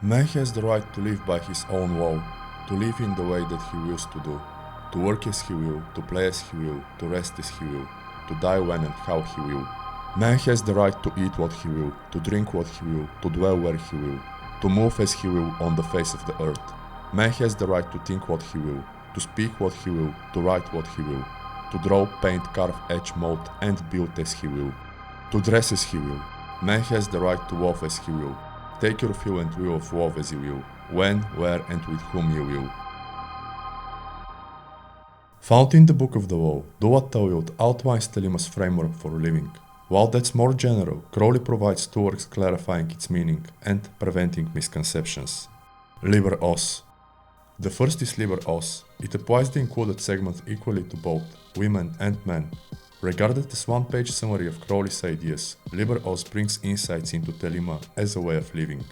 Man has the right to live by his own law, to live in the way that he wills to do, to work as he will, to play as he will, to rest as he will, to die when and how he will. Man has the right to eat what he will, to drink what he will, to dwell where he will, to move as he will on the face of the earth. Man has the right to think what he will, to speak what he will, to write what he will, to draw, paint, carve, etch, mold, and build as he will, to dress as he will. Man has the right to love as he will. Take your fill and will of love as you will, when, where, and with whom you will. Found in the Book of the Law, Thou Wilt outlines Thelema's framework for living. While that's more general, Crowley provides two works clarifying its meaning and preventing misconceptions. Liber Oz. The first is Liber Oz. It applies the included segment equally to both women and men. Regarded as one-page summary of Crowley's ideas, Liber Oz brings insights into Thelema as a way of living.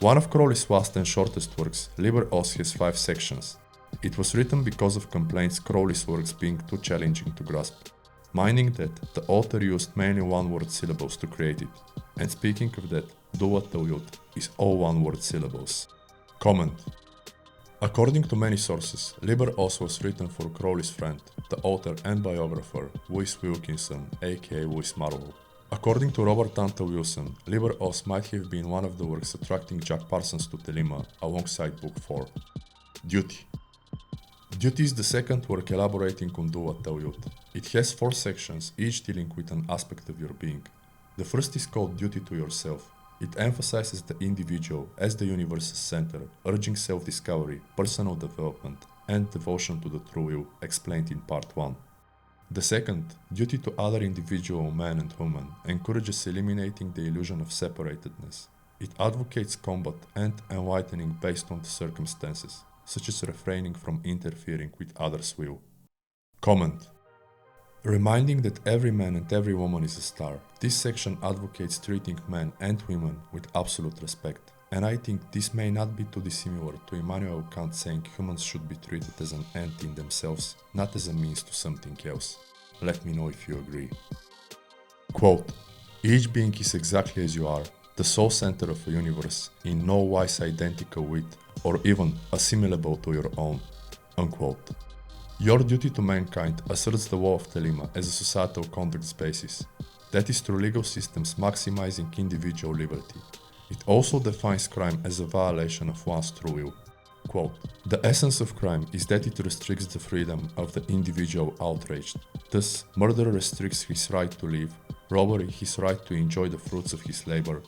One of Crowley's last and shortest works, Liber Oz has 5 sections. It was written because of complaints Crowley's works being too challenging to grasp, meaning that the author used mainly one-word syllables to create it. And speaking of that, Thou Wilt is all one-word syllables. Comment. According to many sources, Liber Oz was written for Crowley's friend, the author and biographer Louis Wilkinson, aka Louis Marlowe. According to Robert Hunter Wilson, Liber Oz might have been one of the works attracting Jack Parsons to Thelema alongside Book 4. Duty. Duty is the second work elaborating on Thou Wilt. It has 4 sections, each dealing with an aspect of your being. The first is called Duty to Yourself. It emphasizes the individual as the universe's center, urging self-discovery, personal development, and devotion to the true will, explained in Part 1. The second, Duty to other individual man and woman, encourages eliminating the illusion of separatedness. It advocates combat and enlightening based on the circumstances, such as refraining from interfering with others' will. Comment. Reminding that every man and every woman is a star, this section advocates treating men and women with absolute respect, and I think this may not be too dissimilar to Immanuel Kant saying humans should be treated as an end in themselves, not as a means to something else. Let me know if you agree. Quote, each being is exactly as you are, the sole center of a universe, in no wise identical with, or even assimilable to your own. Unquote. Your duty to mankind asserts the law of Thelema as a societal conduct basis. That is through legal systems maximizing individual liberty. It also defines crime as a violation of one's true will. Quote, the essence of crime is that it restricts the freedom of the individual outraged. Thus, murder restricts his right to live, robbery his right to enjoy the fruits of his labor,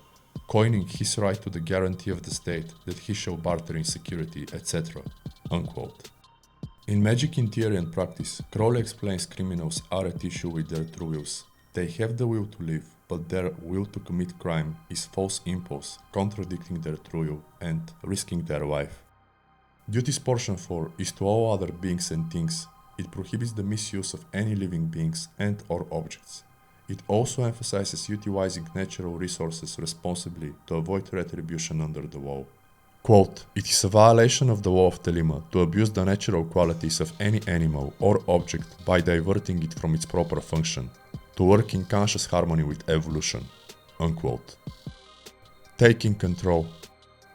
coining his right to the guarantee of the state that he shall barter in security, etc. Unquote. In Magic in Theory and Practice, Crowley explains criminals are at issue with their true wills. They have the will to live, but their will to commit crime is false impulse, contradicting their true will and risking their life. Duty's portion 4 is to all other beings and things. It prohibits the misuse of any living beings and or objects. It also emphasizes utilizing natural resources responsibly to avoid retribution under the law. Quote, it is a violation of the law of Thelema to abuse the natural qualities of any animal or object by diverting it from its proper function, to work in conscious harmony with evolution. Unquote. Taking control.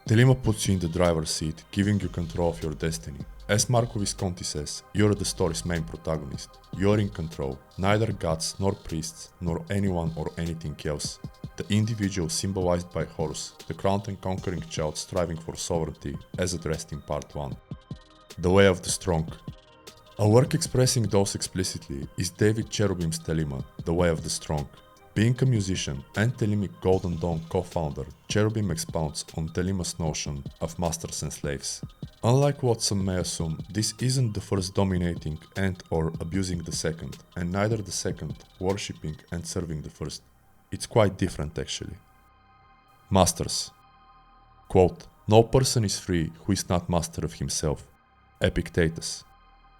Thelema puts you in the driver's seat, giving you control of your destiny. As Marco Visconti says, you're the story's main protagonist. You're in control, neither gods nor priests, nor anyone or anything else. The individual symbolized by horse, the crowned and conquering child striving for sovereignty, as addressed in Part 1. The Way of the Strong. A work expressing those explicitly is David Cherubim's Thelema, The Way of the Strong. Being a musician and Thelemic Golden Dawn co-founder, Cherubim expounds on Thelema's notion of masters and slaves. Unlike what some may assume, this isn't the first dominating and or abusing the second, and neither the second worshipping and serving the first. It's quite different actually. Masters. Quote, no person is free who is not master of himself. Epictetus.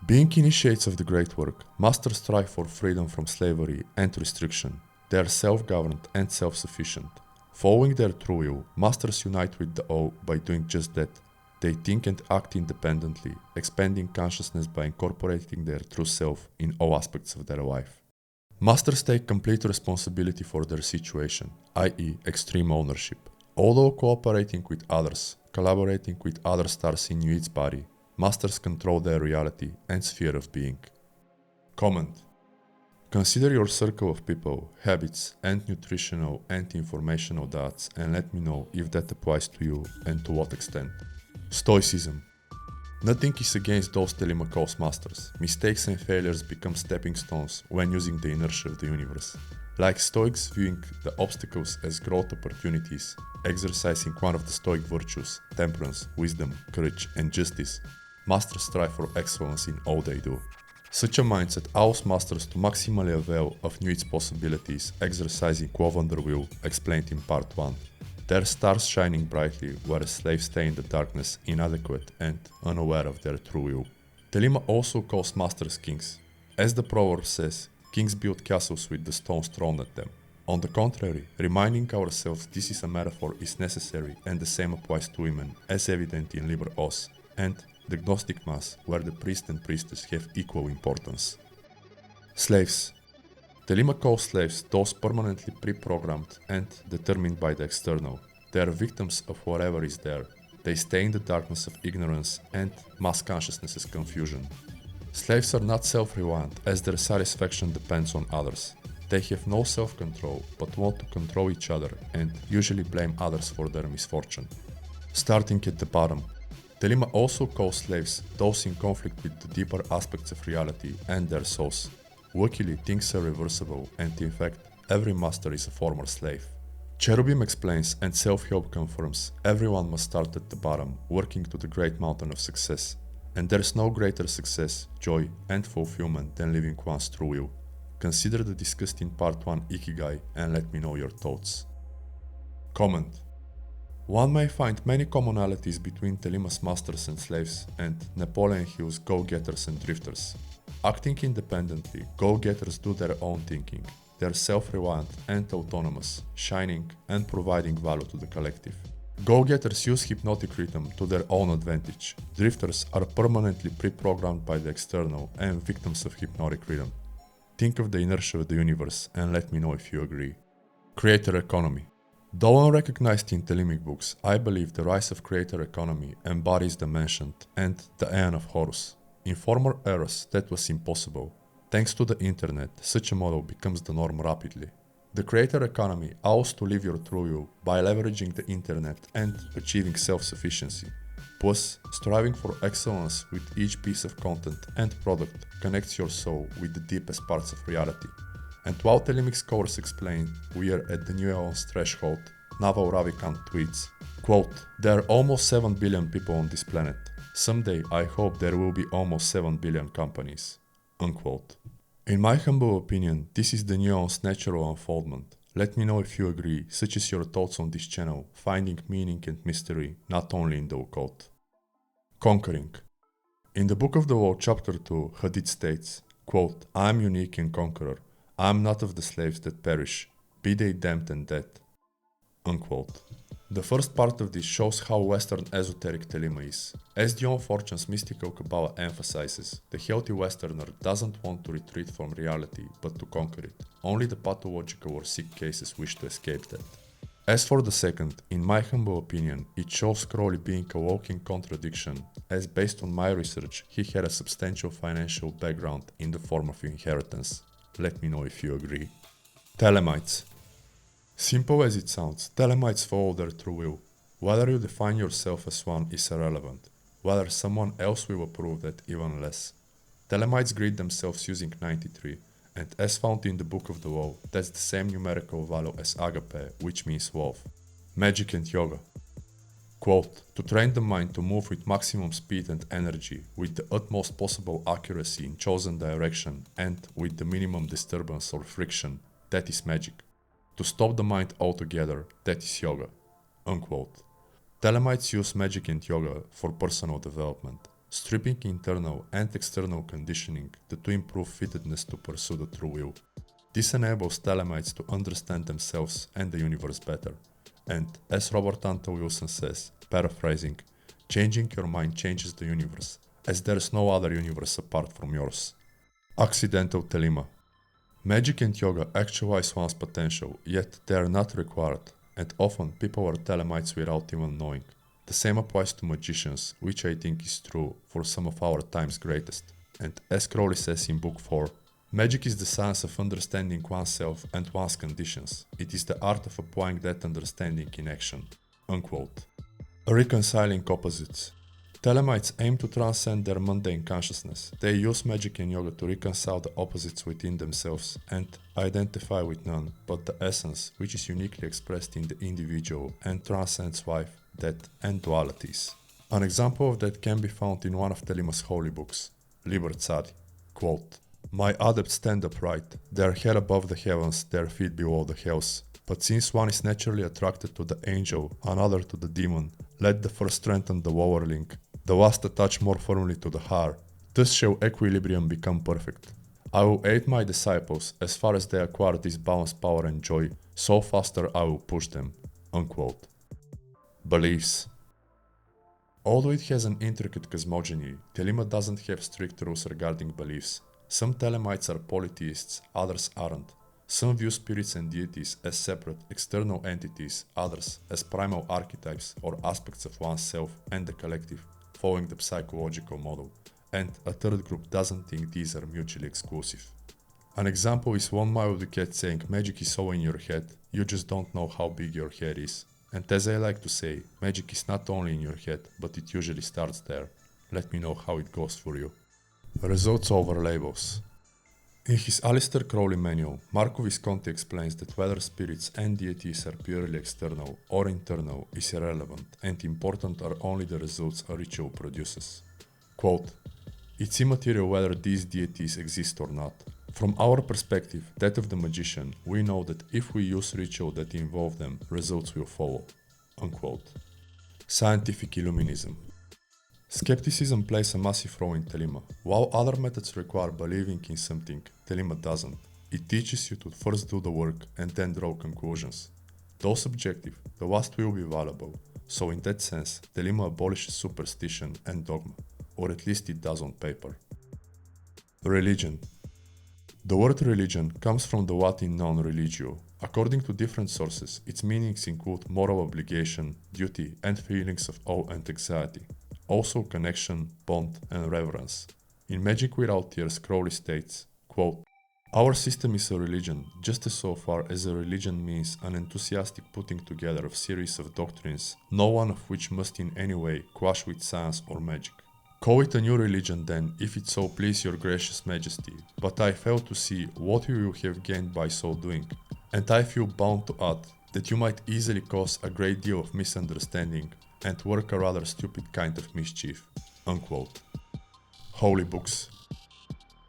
Being initiates of the great work, masters strive for freedom from slavery and restriction. They are self-governed and self-sufficient. Following their true will, masters unite with the all by doing just that. They think and act independently, expanding consciousness by incorporating their true self in all aspects of their life. Masters take complete responsibility for their situation, i.e. extreme ownership. Although cooperating with others, collaborating with other stars in Nuit's body, masters control their reality and sphere of being. Comment. Consider your circle of people, habits, and nutritional and informational diets and let me know if that applies to you and to what extent. Stoicism. Nothing is against those Thelema calls masters. Mistakes and failures become stepping stones when using the inertia of the universe. Like Stoics viewing the obstacles as growth opportunities, exercising one of the Stoic virtues, temperance, wisdom, courage, and justice, masters strive for excellence in all they do. Such a mindset allows masters to maximally avail of Nuit's possibilities, exercising woven their will, explained in part 1. Their stars shining brightly, whereas slaves stay in the darkness, inadequate and unaware of their true will. Thelema also calls masters kings. As the proverb says, kings build castles with the stones thrown at them. On the contrary, reminding ourselves this is a metaphor is necessary and the same applies to women, as evident in Liber Oz and the Gnostic Mass, where the priest and priestess have equal importance. Slaves. Thelema calls slaves those permanently pre-programmed and determined by the external. They are victims of whatever is there. They stay in the darkness of ignorance and mass consciousness's confusion. Slaves are not self-reliant, as their satisfaction depends on others. They have no self-control, but want to control each other and usually blame others for their misfortune. Starting at the bottom. Thelema also calls slaves those in conflict with the deeper aspects of reality and their souls. Luckily, things are reversible, and in fact, every master is a former slave. Cherubim explains and self-help confirms everyone must start at the bottom, working to the great mountain of success. And there's no greater success, joy, and fulfillment than living one's true will. Consider the discussed in part 1 Ikigai and let me know your thoughts. Comment. One may find many commonalities between Thelema's masters and slaves and Napoleon Hill's go-getters and drifters. Acting independently, go-getters do their own thinking. They are self-reliant and autonomous, shining and providing value to the collective. Go-getters use hypnotic rhythm to their own advantage. Drifters are permanently pre-programmed by the external and victims of hypnotic rhythm. Think of the inertia of the universe and let me know if you agree. Creator economy. Though unrecognized in Thelemic books, I believe the rise of creator economy embodies the mentioned and the Aeon of Horus. In former eras, that was impossible. Thanks to the internet, such a model becomes the norm rapidly. The creator economy allows to live your true will by leveraging the internet and achieving self-sufficiency. Plus, striving for excellence with each piece of content and product connects your soul with the deepest parts of reality. And while Thelemic scholars explain we are at the new eon's threshold, Naval Ravikant tweets, quote, "There are almost 7 billion people on this planet. Someday I hope there will be almost 7 billion companies." Unquote. In my humble opinion, this is the new eon's natural unfoldment. Let me know if you agree, such as your thoughts on this channel, finding meaning and mystery, not only in the occult. Conquering. In the Book of the Law, chapter 2, Hadith states, quote, "I am unique and conqueror. I am not of the slaves that perish, be they damned and dead." Unquote. The first part of this shows how Western esoteric Thelema is. As the On Fortune's mystical Kabbalah emphasizes, the healthy Westerner doesn't want to retreat from reality, but to conquer it. Only the pathological or sick cases wish to escape that. As for the second, in my humble opinion, it shows Crowley being a walking contradiction, as based on my research, he had a substantial financial background in the form of inheritance. Let me know if you agree. Thelemites. Simple as it sounds, Thelemites follow their true will. Whether you define yourself as one is irrelevant. Whether someone else will approve that, even less. Thelemites greet themselves using 93, and as found in the Book of the Law, that's the same numerical value as agape, which means love. Magic and yoga. Quote, "To train the mind to move with maximum speed and energy, with the utmost possible accuracy in chosen direction, and with the minimum disturbance or friction, that is magic. To stop the mind altogether, that is yoga." Unquote. Thelemites use magic and yoga for personal development, stripping internal and external conditioning to improve fittedness to pursue the true will. This enables Thelemites to understand themselves and the universe better. And, as Robert Anton Wilson says, paraphrasing, changing your mind changes the universe, as there is no other universe apart from yours. Accidental Thelema. Magic and yoga actualize one's potential, yet they are not required, and often people are Thelemites without even knowing. The same applies to magicians, which I think is true for some of our time's greatest. And as Crowley says in Book 4, magic is the science of understanding oneself and one's conditions. It is the art of applying that understanding in action. Unquote. Reconciling Opposites. Thelemites aim to transcend their mundane consciousness. They use magic and yoga to reconcile the opposites within themselves and identify with none but the essence, which is uniquely expressed in the individual and transcends life, death, and dualities. An example of that can be found in one of Thelema's holy books, Liber Oz It. Quote, "My adepts stand upright, their head above the heavens, their feet below the hells. But since one is naturally attracted to the angel, another to the demon, let the first strengthen the lower link, the last attach more firmly to the heart. Thus shall equilibrium become perfect. I will aid my disciples as far as they acquire this balanced power and joy, so faster I will push them." Unquote. Beliefs. Although it has an intricate cosmogony, Thelema doesn't have strict rules regarding beliefs. Some Thelemites are polytheists, others aren't. Some view spirits and deities as separate, external entities, others as primal archetypes or aspects of oneself and the collective, following the psychological model, and a third group doesn't think these are mutually exclusive. An example is one mild cat saying magic is all in your head, you just don't know how big your head is. And as I like to say, magic is not only in your head, but it usually starts there. Let me know how it goes for you. Results over labels. In his Aleister Crowley manual, Marco Visconti explains that whether spirits and deities are purely external or internal is irrelevant, and important are only the results a ritual produces. Quote, "It's immaterial whether these deities exist or not. From our perspective, that of the magician, we know that if we use ritual that involve them, results will follow." Unquote. Scientific Illuminism. Skepticism plays a massive role in Thelema. While other methods require believing in something, Thelema doesn't. It teaches you to first do the work and then draw conclusions. Though subjective, the last will be valuable. So in that sense, Thelema abolishes superstition and dogma, or at least it does on paper. Religion. The word religion comes from the Latin noun religio. According to different sources, its meanings include moral obligation, duty, and feelings of awe and anxiety. Also connection, bond, and reverence. In Magic Without Tears, Crowley states, quote, "Our system is a religion, just as so far as a religion means an enthusiastic putting together of series of doctrines, no one of which must in any way clash with science or magic. Call it a new religion then, if it so please your gracious majesty, but I fail to see what you will have gained by so doing, and I feel bound to add that you might easily cause a great deal of misunderstanding and work a rather stupid kind of mischief." Unquote. Holy books.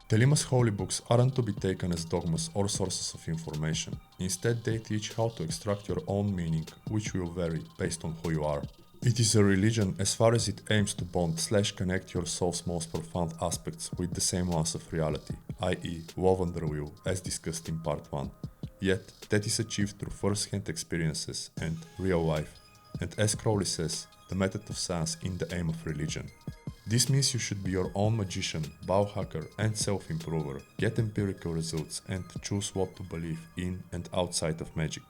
Thelema's holy books aren't to be taken as dogmas or sources of information. Instead, they teach how to extract your own meaning, which will vary based on who you are. It is a religion as far as it aims to bond/connect your soul's most profound aspects with the same ones of reality, i.e. love and the will, as discussed in part 1. Yet, that is achieved through first-hand experiences and real life, and as Crowley says, the method of science in the aim of religion. This means you should be your own magician, biohacker, and self-improver, get empirical results, and choose what to believe in and outside of magic.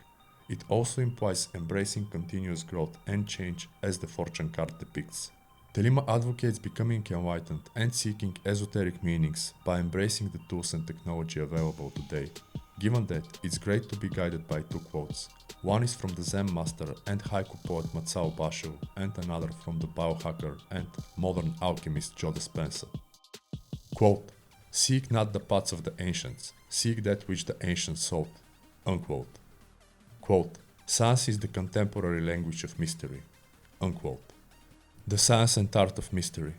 It also implies embracing continuous growth and change as the fortune card depicts. Thelema advocates becoming enlightened and seeking esoteric meanings by embracing the tools and technology available today. Given that, it's great to be guided by two quotes. One is from the Zen master and haiku poet Matsao Basho, and another from the biohacker and modern alchemist Joe Dispenza. Quote, "Seek not the paths of the ancients, seek that which the ancients sought." Unquote. Quote, "Science is the contemporary language of mystery." Unquote. The Science and Art of Mystery.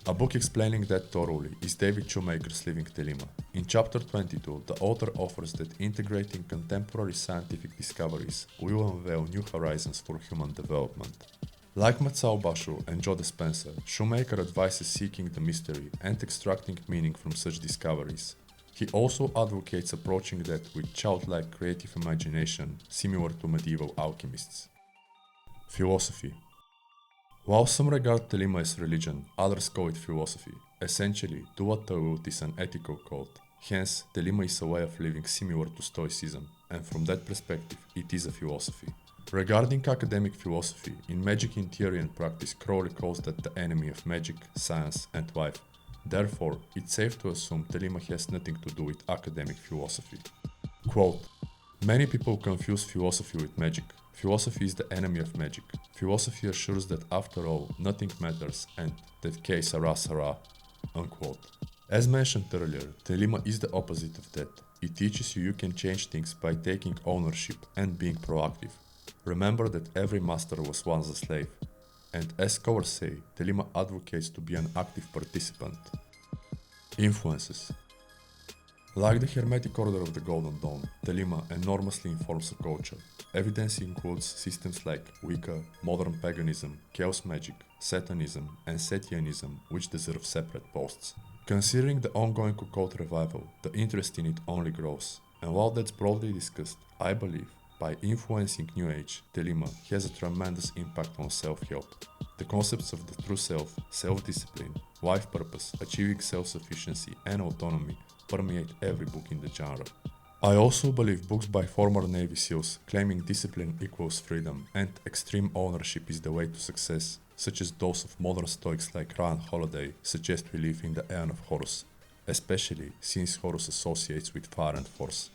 A book explaining that thoroughly is David Shoemaker's Living Thelema. In chapter 22, the author offers that integrating contemporary scientific discoveries will unveil new horizons for human development. Like Matsao Basho and Joe Dispenza, Shoemaker advises seeking the mystery and extracting meaning from such discoveries. He also advocates approaching that with childlike creative imagination, similar to medieval alchemists. Philosophy. While some regard Thelema as religion, others call it philosophy. Essentially, Thou Wilt is an ethical code. Hence, Thelema is a way of living similar to Stoicism, and from that perspective, it is a philosophy. Regarding academic philosophy, in Magic in Theory and Practice, Crowley calls that the enemy of magic, science, and life. Therefore, it's safe to assume Thelema has nothing to do with academic philosophy. Quote, "Many people confuse philosophy with magic. Philosophy is the enemy of magic. Philosophy assures that after all, nothing matters and that que sera sera." Unquote. As mentioned earlier, Thelema is the opposite of that. It teaches you can change things by taking ownership and being proactive. Remember that every master was once a slave. And as scholars say, Thelema advocates to be an active participant. Influences. Like the Hermetic Order of the Golden Dawn, Thelema enormously informs the culture. Evidence includes systems like Wicca, modern paganism, chaos magic, Satanism, and Setianism, which deserve separate posts. Considering the ongoing occult revival, the interest in it only grows. And while that's broadly discussed, I believe, by influencing New Age, Thelema has a tremendous impact on self-help. The concepts of the true self, self-discipline, life purpose, achieving self-sufficiency, and autonomy permeate every book in the genre. I also believe books by former Navy SEALs claiming discipline equals freedom and extreme ownership is the way to success, such as those of modern Stoics like Ryan Holiday, suggest we live in the Aeon of Horus, especially since Horus associates with fire and force.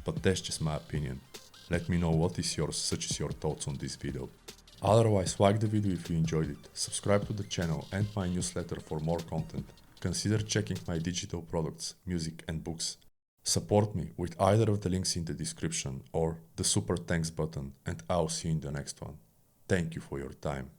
But that's just my opinion. Let me know what is yours, such as your thoughts on this video. Otherwise, like the video if you enjoyed it, subscribe to the channel and my newsletter for more content. Consider checking my digital products, music and books. Support me with either of the links in the description or the super thanks button, and I'll see you in the next one. Thank you for your time.